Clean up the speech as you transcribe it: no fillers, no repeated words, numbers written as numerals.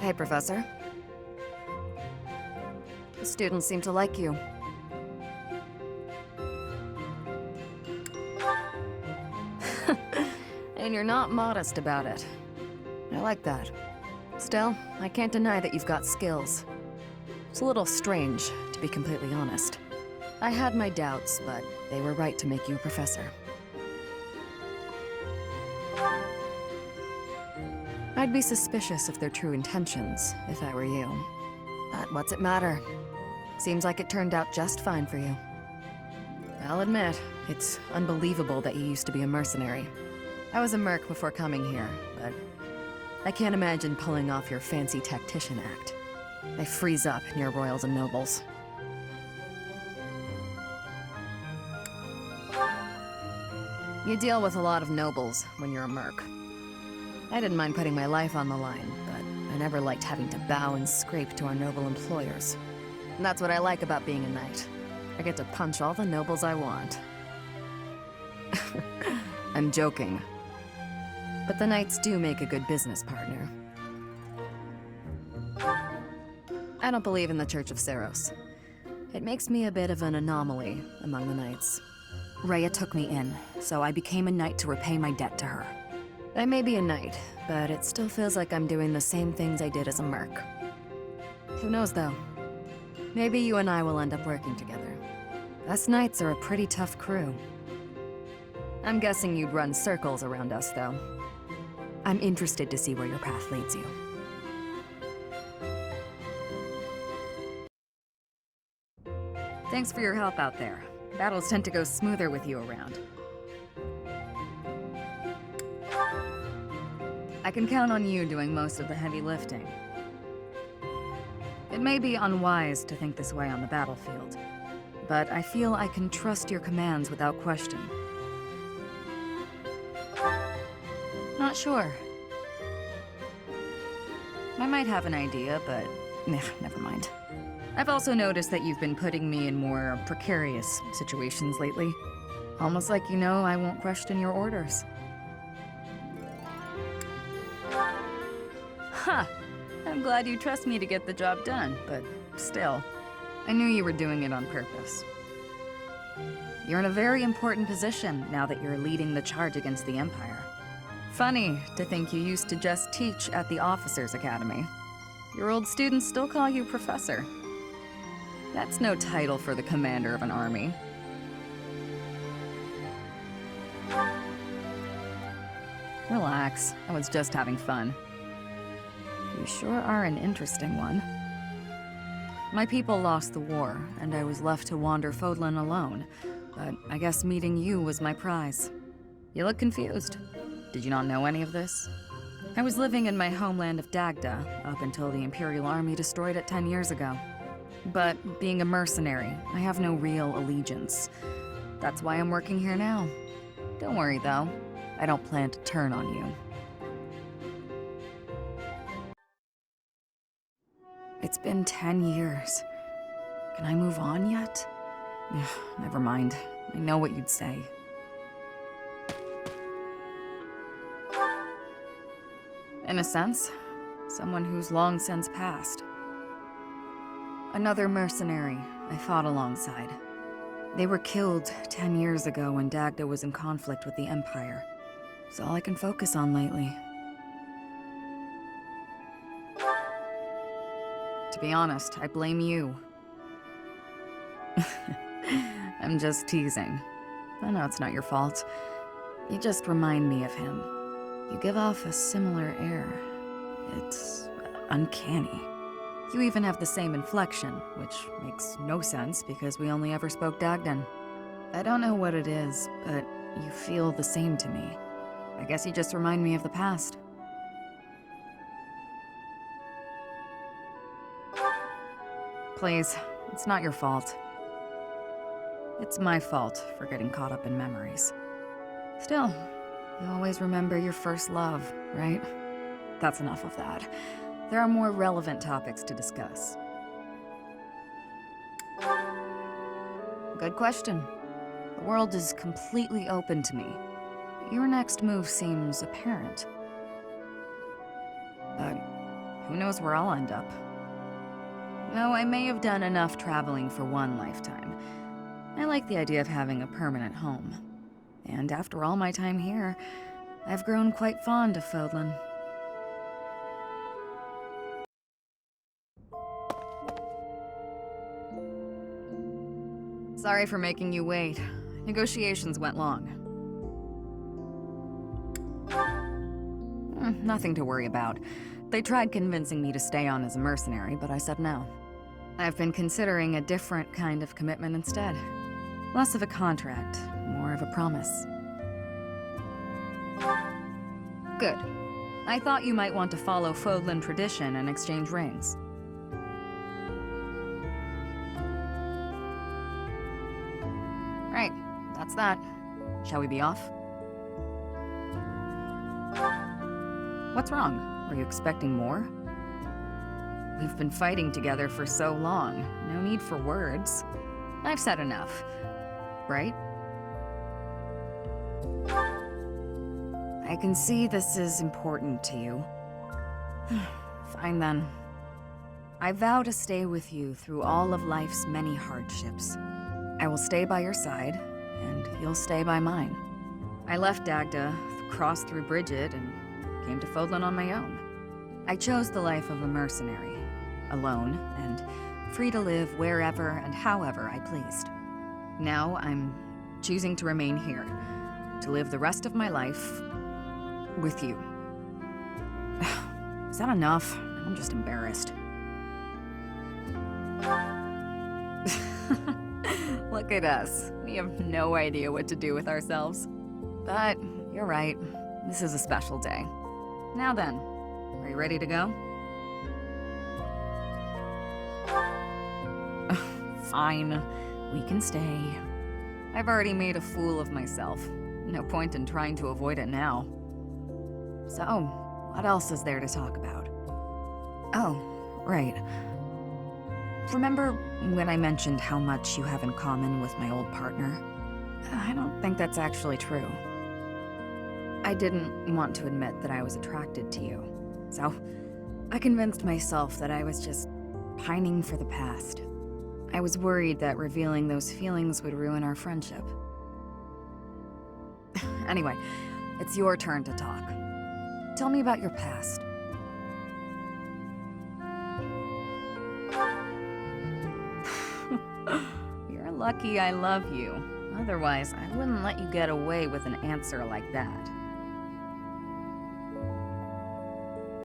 Hey, Professor. The students seem to like you. And you're not modest about it. I like that. Still, I can't deny that you've got skills. It's a little strange, to be completely honest. I had my doubts, but they were right to make you a professor. I'd be suspicious of their true intentions, if I were you. But what's it matter? Seems like it turned out just fine for you. I'll admit, it's unbelievable that you used to be a mercenary. I was a merc before coming here, but I can't imagine pulling off your fancy tactician act. I freeze up near royals and nobles. You deal with a lot of nobles when you're a merc. I didn't mind putting my life on the line, but I never liked having to bow and scrape to our noble employers. And that's what I like about being a knight. I get to punch all the nobles I want. I'm joking. But the knights do make a good business partner. I don't believe in the Church of Seiros. It makes me a bit of an anomaly among the knights. Rhea took me in, so I became a knight to repay my debt to her. I may be a knight, but it still feels like I'm doing the same things I did as a merc. Who knows, though? Maybe you and I will end up working together. Us knights are a pretty tough crew. I'm guessing you'd run circles around us, though. I'm interested to see where your path leads you. Thanks for your help out there. Battles tend to go smoother with you around. I can count on you doing most of the heavy lifting. It may be unwise to think this way on the battlefield, but I feel I can trust your commands without question. Not sure. I might have an idea, but never mind. I've also noticed that you've been putting me in more precarious situations lately. Almost like you know I won't question your orders. Huh. I'm glad you trust me to get the job done, but still, I knew you were doing it on purpose. You're in a very important position now that you're leading the charge against the Empire. Funny to think you used to just teach at the Officers' Academy. Your old students still call you Professor. That's no title for the commander of an army. Relax, I was just having fun. You sure are an interesting one. My people lost the war, and I was left to wander Fodlan alone. But I guess meeting you was my prize. You look confused. Did you not know any of this? I was living in my homeland of Dagda up until the Imperial Army destroyed it 10 years ago. But being a mercenary, I have no real allegiance. That's why I'm working here now. Don't worry, though. I don't plan to turn on you. It's been 10 years. Can I move on yet? Never mind. I know what you'd say. In a sense, someone who's long since passed. Another mercenary I fought alongside. They were killed 10 years ago when Dagda was in conflict with the Empire. It's all I can focus on lately. To be honest, I blame you. I'm just teasing. I know it's not your fault. You just remind me of him. You give off a similar air. It's uncanny. You even have the same inflection, which makes no sense because we only ever spoke Dagdan. I don't know what it is, but you feel the same to me. I guess you just remind me of the past. Please, it's not your fault. It's my fault for getting caught up in memories. Still, you always remember your first love, right? That's enough of that. There are more relevant topics to discuss. Good question. The world is completely open to me. Your next move seems apparent. But who knows where I'll end up. Though I may have done enough traveling for one lifetime, I like the idea of having a permanent home. And after all my time here, I've grown quite fond of Fodlan. Sorry for making you wait. Negotiations went long. Nothing to worry about. They tried convincing me to stay on as a mercenary, but I said no. I've been considering a different kind of commitment instead. Less of a contract, more of a promise. Good. I thought you might want to follow Fodlan tradition and exchange rings. Right, that's that. Shall we be off? What's wrong? Were you expecting more? We've been fighting together for so long. No need for words. I've said enough. Right? I can see this is important to you. Fine then. I vow to stay with you through all of life's many hardships. I will stay by your side, and you'll stay by mine. I left Dagda, crossed through Bridget, and came to Fodlan on my own. I chose the life of a mercenary, alone, and free to live wherever and however I pleased. Now I'm choosing to remain here, to live the rest of my life with you. Is that enough? I'm just embarrassed. Look at us. We have no idea what to do with ourselves. But you're right. This is a special day. Now then, are you ready to go? Fine. We can stay. I've already made a fool of myself. No point in trying to avoid it now. So, what else is there to talk about? Oh, right. Remember when I mentioned how much you have in common with my old partner? I don't think that's actually true. I didn't want to admit that I was attracted to you, so I convinced myself that I was just pining for the past. I was worried that revealing those feelings would ruin our friendship. Anyway, it's your turn to talk. Tell me about your past. You're lucky I love you. Otherwise, I wouldn't let you get away with an answer like that.